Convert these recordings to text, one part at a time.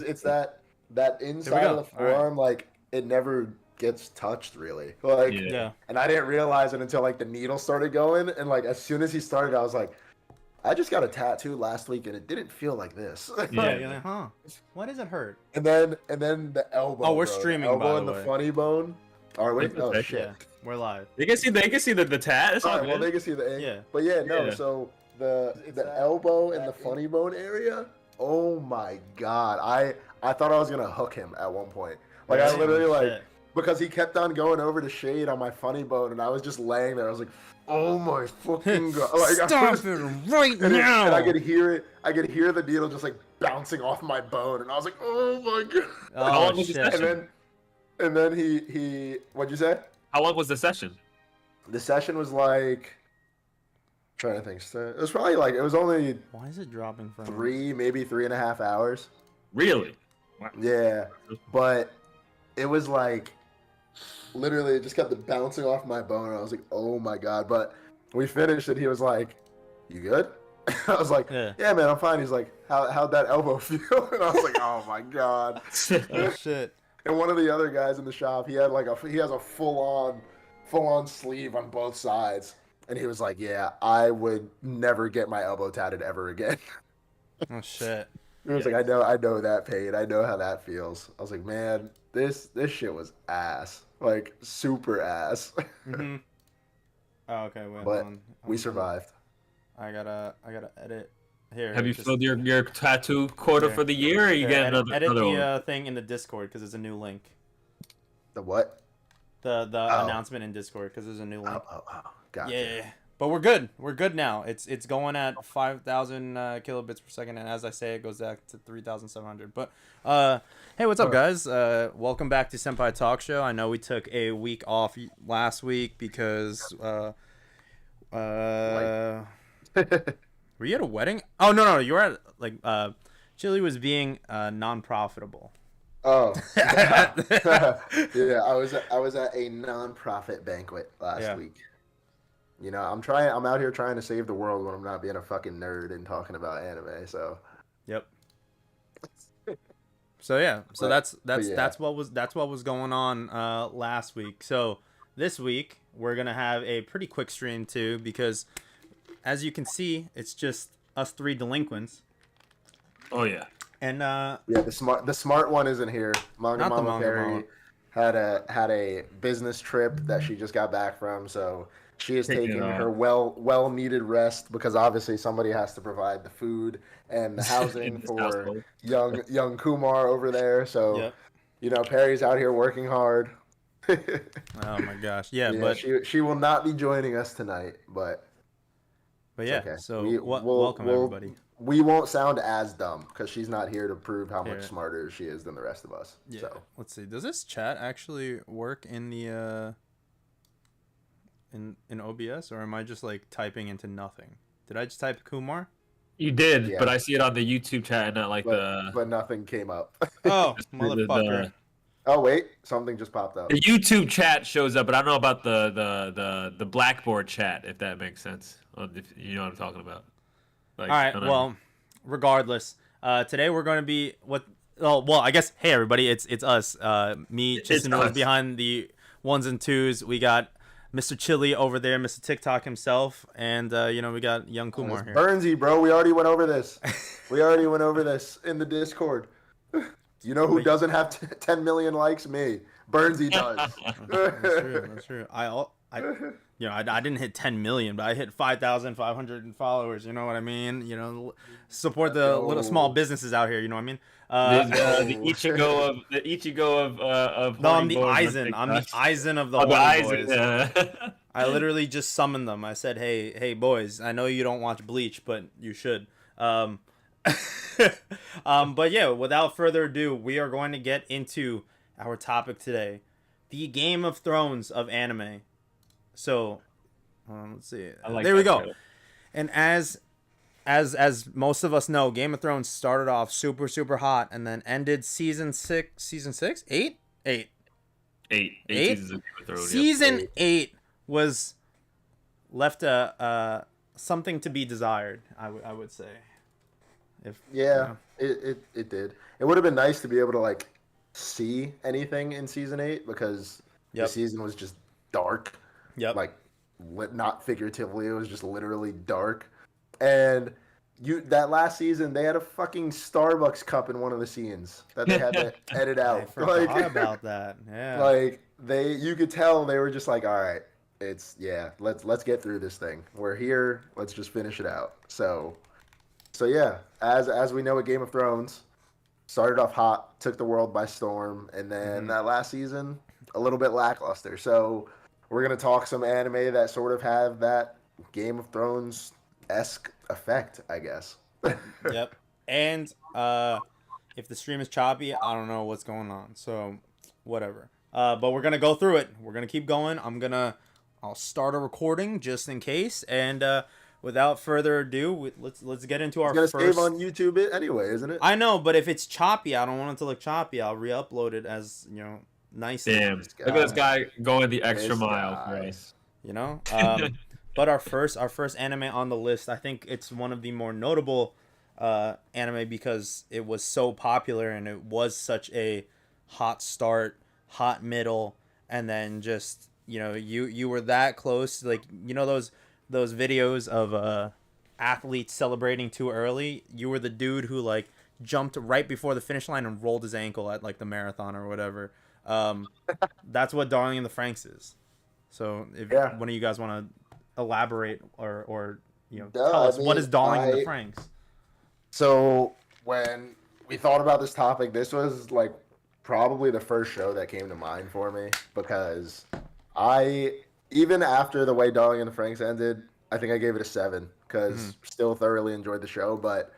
it's that inside of the forearm, like it never gets touched really. Like, Yeah. and I didn't realize it until like the needle started going, and like as soon as he started, I was like, I just got a tattoo last week and it didn't feel like this. Yeah, you're like, huh? Why does it hurt? And then the elbow. Oh, we're bro. streaming, the elbow by the and the way. funny bone. Are we? Oh Okay. shit. Yeah, we're live. They can see the tat. It's all Alright, well good. they can see the ink. Yeah. But yeah, no. Yeah. So the elbow and the funny bone area. Oh my god. I thought I was gonna hook him at one point. Like I literally like. Because he kept on going over to shade on my funny bone, and I was just laying there. I was like, "Oh my fucking god!" Like, Stop it right now! And I could hear it. I could hear the needle just like bouncing off my bone, and I was like, "Oh my god!" Oh shit! And then he what'd you say? How long was the session? The session was like, trying to think. It was probably like it was only Why is it dropping from maybe 3.5 hours. Really? Wow. Yeah, but it was like. Literally, it just kept bouncing off my bone. And I was like, "Oh my god!" But we finished, and he was like, "You good?" I was like, "Yeah, man, I'm fine." He's like, "How'd that elbow feel?" And I was like, "Oh my god!" Oh shit! And one of the other guys in the shop, he has a full on sleeve on both sides, and he was like, "Yeah, I would never get my elbow tatted ever again." Oh shit! He was like, "I know that pain. I know how that feels." I was like, "Man, this shit was ass." Like super ass. Mm-hmm. Oh, okay. Wait, but we survived. I gotta edit here. Have you filled your tattoo quota for the year, or you get another the thing in the Discord because there's a new link. The what? The announcement in Discord because there's a new link. Oh, gotcha. Yeah. But we're good. We're good now. It's going at 5,000 kilobits per second, and as I say, it goes back to 3,700. But hey, what's up, guys? Welcome back to Senpai Talk Show. I know we took a week off last week because were you at a wedding? Oh no, you were at like Chili was being non-profitable. Oh, yeah. I was at a non-profit banquet last week. You know, I'm out here trying to save the world when I'm not being a fucking nerd and talking about anime. So. Yep. So yeah, so that's what was going on last week. So this week we're gonna have a pretty quick stream too because, as you can see, it's just us three delinquents. Oh yeah. And the smart one isn't here. Manga Mama Pari had a business trip that she just got back from, so. She is taking her well needed rest because obviously somebody has to provide the food and the housing for young Kumar over there. So, you know, Perry's out here working hard. Oh my gosh, but she will not be joining us tonight, but yeah. Okay. So welcome everybody. We won't sound as dumb because she's not here to prove how much smarter she is than the rest of us. Yeah. So let's see. Does this chat actually work in the in OBS, or am I just like typing into nothing? Did I just type Kumar? You did, but I see it on the YouTube chat, not like but nothing came up. Oh, motherfucker! Oh wait, something just popped up. The YouTube chat shows up, but I don't know about the Blackboard chat, if that makes sense. If you know what I'm talking about. Like, all right. Well, regardless, today we're going to be I guess. Hey everybody, it's us. Me, Chinn was behind the ones and twos. We got Mr. Chili over there, Mr. TikTok himself, and we got young Kumar here. Burnsy, bro, we already went over this. We already went over this in the Discord. You know who doesn't have 10 million likes? Me. Burnsy does. That's true. I didn't hit 10 million, but I hit 5,500 followers. You know what I mean? You know, support the little small businesses out here. You know what I mean? The Ichigo of no, I'm the Aizen. I'm the Aizen of the boys. Yeah. I literally just summoned them. I said, hey boys, I know you don't watch Bleach, but you should. But yeah, without further ado, we are going to get into our topic today, the Game of Thrones of anime. So, let's see. There we go. And as most of us know, Game of Thrones started off super, super hot and then ended season 6, season 6? 8? 8. 8 seasons of Game of Thrones. Season 8 was left something to be desired, I would say. It did. It would have been nice to be able to like see anything in season 8 because the season was just dark. Yep. Like, not figuratively, it was just literally dark. And that last season, they had a fucking Starbucks cup in one of the scenes that they had to edit out. I forgot about that. Yeah. Like you could tell they were just like, all right, let's get through this thing. We're here. Let's just finish it out. So yeah, as we know, at Game of Thrones started off hot, took the world by storm, and then that last season a little bit lackluster. So we're gonna talk some anime that sort of have that Game of Thrones-esque effect, I guess. Yep. And if the stream is choppy, I don't know what's going on. So whatever. But we're gonna go through it. We're gonna keep going. I'll start a recording just in case. And without further ado, let's get into our first. It's gonna save on YouTube anyway, isn't it? I know, but if it's choppy, I don't want it to look choppy. I'll re-upload it as nice. Damn! Look at this guy going the extra mile for us. But our first anime on the list, I think it's one of the more notable anime because it was so popular and it was such a hot start, hot middle, and then just you were that close, like those videos of athletes celebrating too early. You were the dude who like jumped right before the finish line and rolled his ankle at like the marathon or whatever. That's what Darling in the Franxx is. So if one of you guys want to elaborate or tell us what is Darling in the Franxx. So when we thought about this topic, this was like probably the first show that came to mind for me because even after the way Darling in the Franxx ended, I think I gave it a 7 because still thoroughly enjoyed the show. But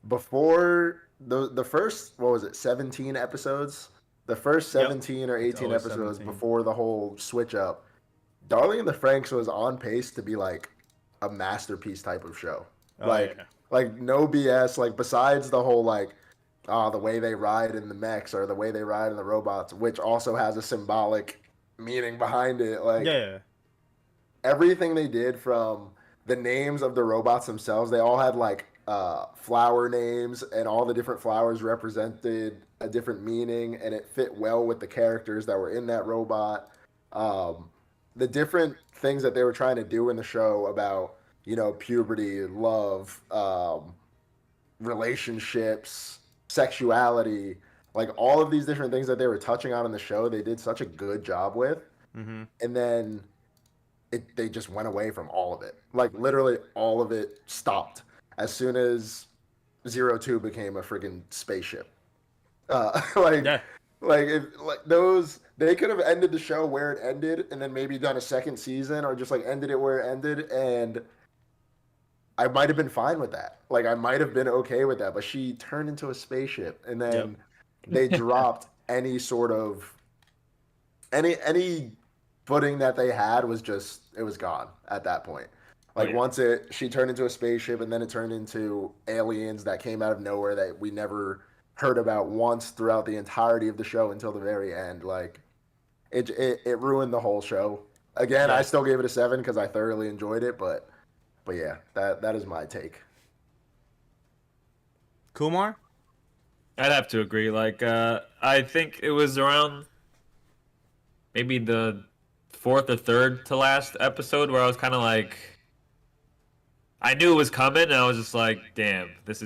before the first, 17 episodes? The first 17 or 18 episodes 17. Before the whole switch up, Darling in the Franxx was on pace to be like a masterpiece type of show. Like no BS. Like besides the whole the way they ride in the mechs or the way they ride in the robots, which also has a symbolic meaning behind it. Everything they did, from the names of the robots themselves, they all had flower names, and all the different flowers represented a different meaning, and it fit well with the characters that were in that robot. The different things that they were trying to do in the show about puberty, love, relationships, sexuality, all of these different things that they were touching on in the show, they did such a good job with. And then they just went away from all of it. Literally all of it stopped as soon as 02 became a friggin' spaceship. They could have ended the show where it ended and then maybe done a second season, or just ended it where it ended, and I might have been fine with that. I might have been okay with that, but she turned into a spaceship, and then they dropped any sort of any footing that they had was gone at that point. Once she turned into a spaceship, and then it turned into aliens that came out of nowhere that we never heard about once throughout the entirety of the show until the very end. It ruined the whole show. Again, I still gave it a 7 because I thoroughly enjoyed it, but yeah, that is my take. Kumar? I'd have to agree. I think it was around maybe the 4th or 3rd to last episode where I was kind of I knew it was coming, and I was just like, damn, this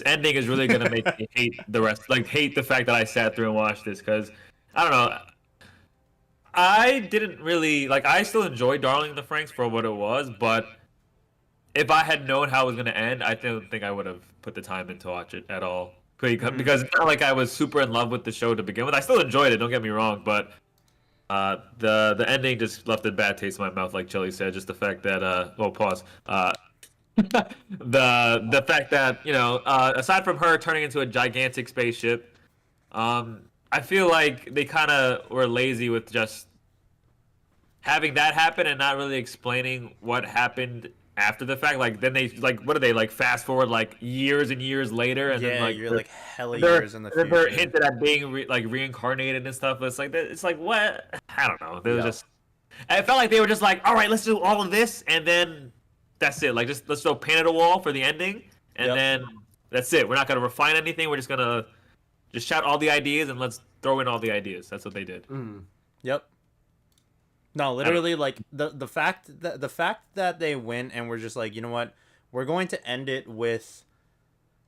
ending is really gonna make me hate the rest, hate the fact that I sat through and watched this, because I don't know, I didn't really I still enjoyed Darling in the Franxx for what it was, but if I had known how it was gonna end, I don't think I would have put the time in to watch it at all, because it's not like I was super in love with the show to begin with. I still enjoyed it, don't get me wrong, but the ending just left a bad taste in my mouth, like Chili said. Just the fact that pause. The fact that aside from her turning into a gigantic spaceship, I feel like they kind of were lazy with just having that happen and not really explaining what happened after the fact. Then they what do they fast forward years and years later, and then you're hella years in the future. They're hinted at being reincarnated and stuff. But it's what, I don't know. They were just. I felt like they were just all right, let's do all of this, and then that's it. Let's throw paint at a wall for the ending, and then that's it. We're not gonna refine anything. We're just gonna just shout all the ideas and let's throw in all the ideas. That's what they did. Yep. No, literally, like the fact that they win and we're just like, you know what, we're going to end it with,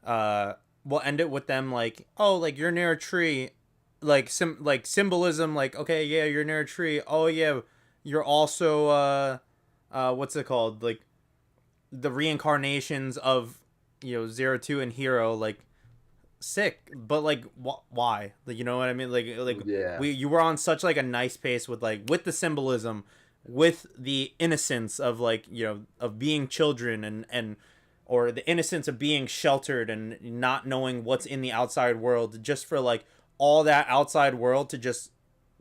we'll end it with them like, oh, like you're near a tree, like symbolism, like okay, yeah, you're near a tree. Oh yeah, you're also what's it called, like the reincarnations of, you know, 02 and Hero, like sick, but like why, like, you know what I mean, like yeah, you were on such like a nice pace with like with the symbolism, with the innocence of like, you know, of being children and or the innocence of being sheltered and not knowing what's in the outside world, just for like all that outside world to just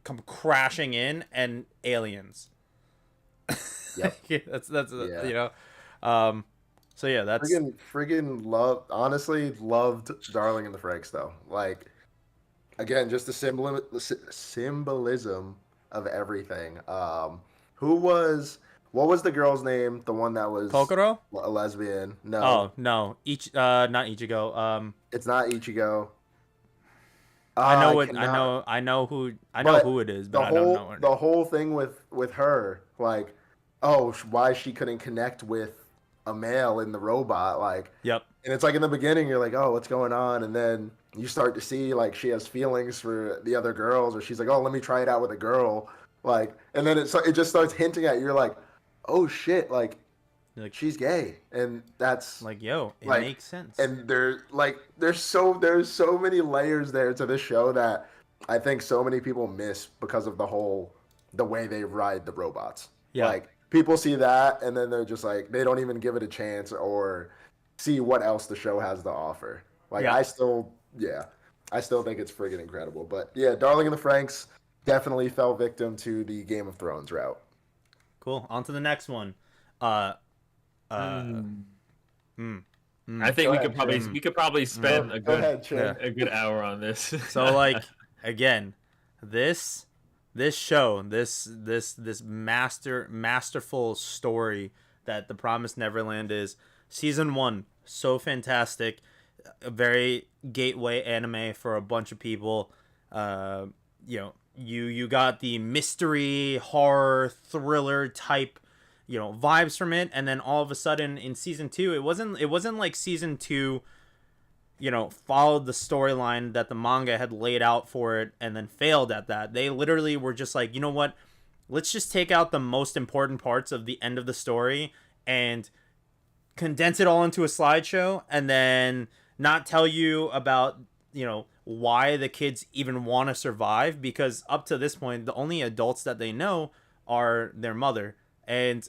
come crashing in and aliens. Yep. Yeah, that's yeah. You know, so yeah, that's friggin' honestly loved Darling in the Franxx though. Like, again, just the symbolism of everything. What was the girl's name? The one that was Kokoro? A lesbian? No. Oh no, not Ichigo. It's not Ichigo. I know who it is, but I don't know her name. The whole thing with her, like, oh, why she couldn't connect with a male in the robot, like, yep. And it's like in the beginning you're like, oh, what's going on, and then you start to see like she has feelings for the other girls, or she's like, oh, let me try it out with a girl, like, and then it just starts hinting at you. You're like, oh shit, like she's gay, and that's like, yo, it like, makes sense. And there's so many layers there to this show that I think so many people miss because of the way they ride the robots. Yeah. Like, people see that and then they're just like, they don't even give it a chance or see what else the show has to offer. Like, yeah. I still think it's friggin' incredible. But yeah, Darling in the Franxx definitely fell victim to the Game of Thrones route. Cool. On to the next one. I think we could probably spend a good hour on this. So like, again, this show, this masterful story that The Promised Neverland is, season 1, so fantastic, a very gateway anime for a bunch of people. You know, you got the mystery, horror, thriller type, you know, vibes from it, and then all of a sudden in season 2, it wasn't like season 2, you know, followed the storyline that the manga had laid out for it and then failed at that. They literally were just like, you know what, let's just take out the most important parts of the end of the story and condense it all into a slideshow, and then not tell you about, you know, why the kids even want to survive, because up to this point the only adults that they know are their mother, and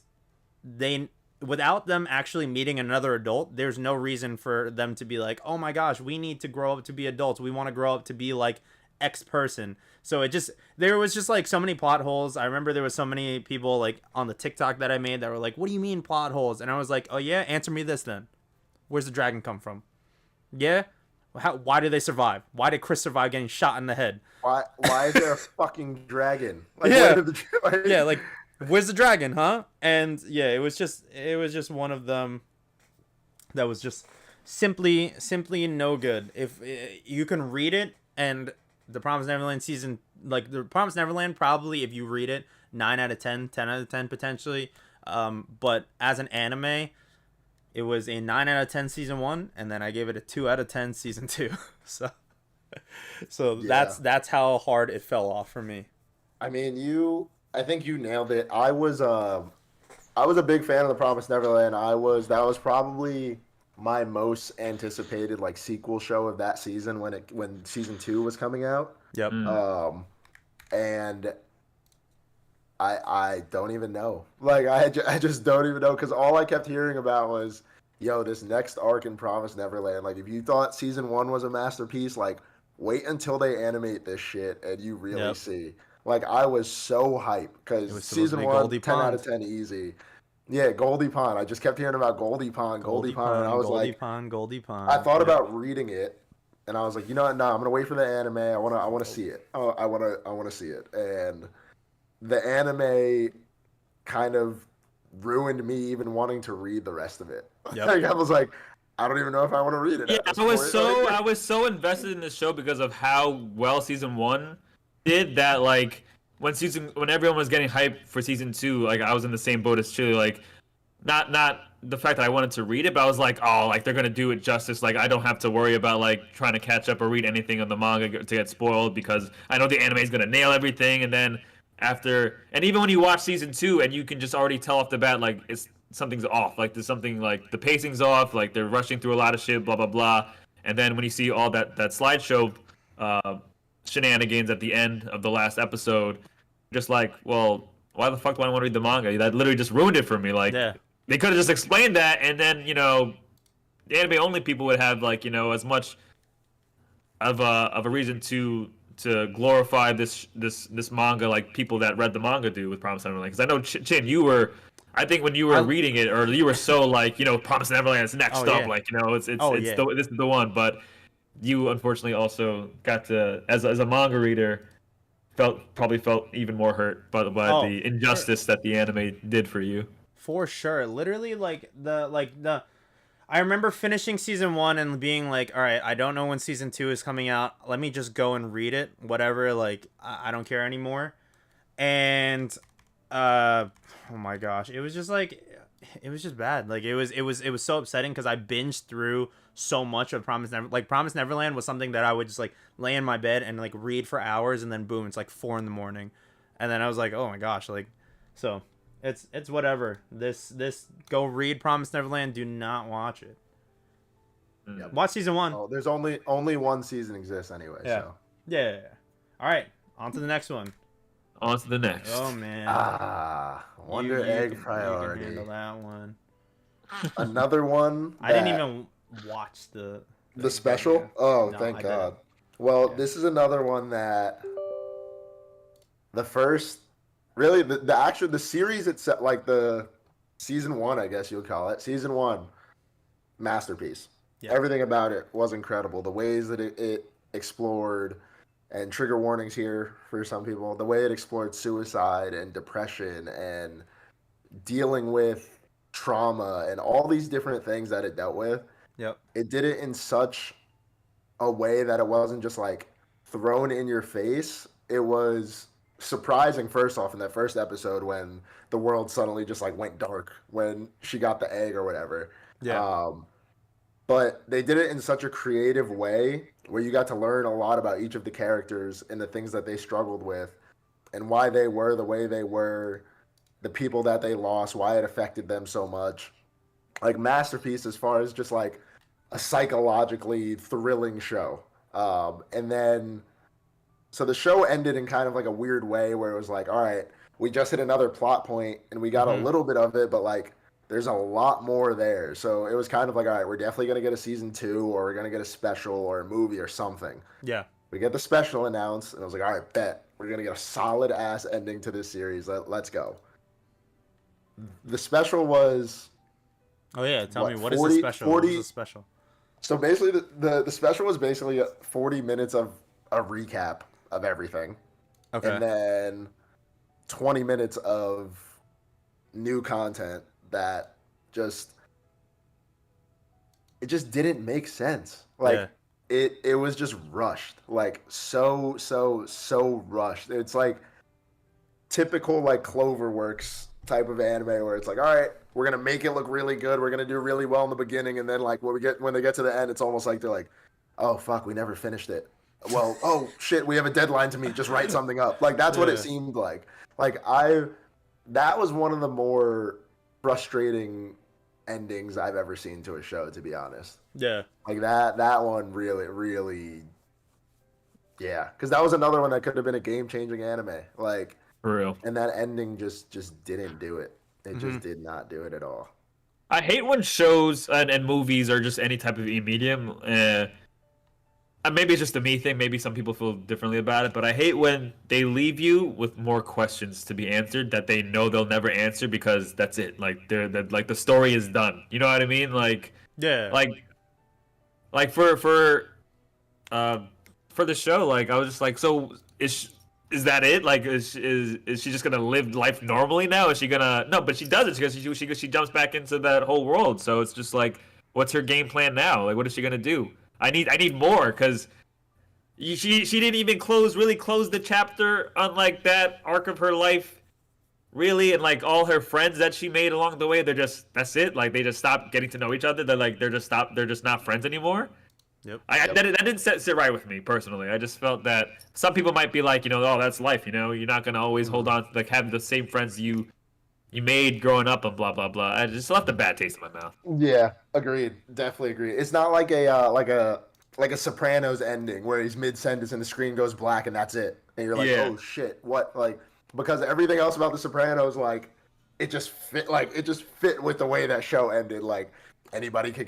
they, without them actually meeting another adult, there's no reason for them to be like, oh my gosh, we need to grow up to be adults, we want to grow up to be like X person. So there was just like so many plot holes. I remember there was so many people like on the TikTok that I made that were like, what do you mean plot holes? And I was like, oh yeah, answer me this then. Where's the dragon come from? Yeah? Why did they survive? Why did Chris survive getting shot in the head? Why is there a fucking dragon? Like, yeah. Yeah, like, where's the dragon, huh? And yeah, it was just one of them that was just simply no good. If you can read it, and The Promised Neverland season, like The Promised Neverland, probably if you read it, 9 out of 10, 10 out of 10 potentially. But as an anime, it was a 9 out of 10 season 1, and then I gave it a 2 out of 10 season 2. So yeah. That's how hard it fell off for me. I mean, I think you nailed it. I was a big fan of The Promised Neverland. That was probably my most anticipated like sequel show of that season when season 2 was coming out. Yep. And I don't even know. Like, I just don't even know, because all I kept hearing about was, yo, this next arc in Promised Neverland. Like, if you thought season 1 was a masterpiece, like, wait until they animate this shit and you really see. Like, I was so hyped because season 1, 10 out of 10 easy. Yeah, Goldie Pond. I just kept hearing about Goldie Pond, and I was Goldie Pond. I thought about reading it, and I was like, you know what? No, I'm gonna wait for the anime. I want to see it. I want to see it. And the anime kind of ruined me even wanting to read the rest of it. Yep. Like, I was like, I don't even know if I want to read it. Yeah, I was so invested in this show because of how well season 1 did that. Like when everyone was getting hyped for season 2, like I was in the same boat as Chili. Like not the fact that I wanted to read it, but I was like, oh, like they're gonna do it justice. Like I don't have to worry about like trying to catch up or read anything on the manga to get spoiled because I know the anime is gonna nail everything. And then and even when you watch season 2, and you can just already tell off the bat like something's off. Like there's something like the pacing's off. Like they're rushing through a lot of shit. Blah blah blah. And then when you see all that slideshow shenanigans at the end of the last episode, just like, well, why the fuck do I want to read the manga? That literally just ruined it for me. Like. Yeah. They could have just explained that, and then the anime only people would have like as much of a reason to glorify this manga like people that read the manga do with Promised Neverland. Because I know Chinn, you were, I think when you were reading it, or you were so like Promised Neverland is next up, yeah. Like this is the one. But you unfortunately also got to as a manga reader probably felt even more hurt by the injustice that the anime did for you. For sure. Literally, I remember finishing season 1 and being like, all right, I don't know when season 2 is coming out. Let me just go and read it. Whatever. Like, I don't care anymore. And, oh my gosh. It was just bad. Like, it was so upsetting because I binged through so much of Promised Neverland. Like, Promised Neverland was something that I would just, like, lay in my bed and, like, read for hours. And then, boom, it's, like, 4 a.m. And then I was like, oh my gosh. Like, so... It's whatever. This go read Promised Neverland. Do not watch it. Yep. Watch season 1. Oh, there's only one season exists anyway. Yeah. So. Yeah. All right. On to the next one. On to the next. Oh man. Wonder Egg Priority. You can handle that one. Another one. I didn't even watch the special. Yeah. Oh, no, thank God. Didn't. Well, this is another one that the first. Really, the series itself, like the season 1, I guess you would call it. Season 1, masterpiece. Yeah. Everything about it was incredible. The ways that it explored, and trigger warnings here for some people, the way it explored suicide and depression and dealing with trauma and all these different things that it dealt with. Yep. It did it in such a way that it wasn't just like thrown in your face. It was surprising first off in that first episode when the world suddenly just like went dark when she got the egg or whatever. Yeah. But they did it in such a creative way where you got to learn a lot about each of the characters and the things that they struggled with and why they were the way they were, the people that they lost, why it affected them so much. Like masterpiece as far as just like a psychologically thrilling show. And then so the show ended in kind of like a weird way where it was like, all right, we just hit another plot point and we got a little bit of it, but like there's a lot more there. So it was kind of like, all right, we're definitely going to get a season 2 or we're going to get a special or a movie or something. Yeah. We get the special announced and I was like, all right, bet. We're going to get a solid ass ending to this series. Let's go. The special was... Oh yeah, tell me, what is the special? 40, what is the special? So basically the special was basically 40 minutes of a recap of everything. Okay. And then 20 minutes of new content that just didn't make sense. Like it was just rushed. Like so rushed. It's like typical like Cloverworks type of anime where it's like, all right, we're gonna make it look really good, we're gonna do really well in the beginning, and then like when they get to the end, it's almost like they're like, oh fuck, we never finished it. Well, oh shit, we have a deadline to meet. Just write something up. Like that's what it seemed like. Like that was one of the more frustrating endings I've ever seen to a show, to be honest. Yeah. Like that one really, yeah. Because that was another one that could have been a game-changing anime. Like for real. And that ending just didn't do it. It just did not do it at all. I hate when shows and movies or just any type of medium. Maybe it's just a me thing. Maybe some people feel differently about it, but I hate when they leave you with more questions to be answered that they know they'll never answer because that's it. Like like the story is done. You know what I mean? Like yeah. Like for the show, like I was just like, so is that it? Like is she just gonna live life normally now? Is she gonna no? But she doesn't because she jumps back into that whole world. So it's just like, what's her game plan now? Like, what is she gonna do? I need more, because she didn't even really close the chapter on like that arc of her life, really, and like all her friends that she made along the way, that's it. Like, they just stopped getting to know each other. They're just not friends anymore. Yep. That didn't sit right with me personally. I just felt that some people might be like, oh, that's life. You're not gonna always hold on to like having the same friends you made growing up and blah blah blah. I just left a bad taste in my mouth. Yeah, agreed. Definitely agreed. It's not like a Sopranos ending where he's mid sentence and the screen goes black and that's it, and you're like, oh shit, what? Like, because everything else about the Sopranos, like, it just fit with the way that show ended. Like, anybody could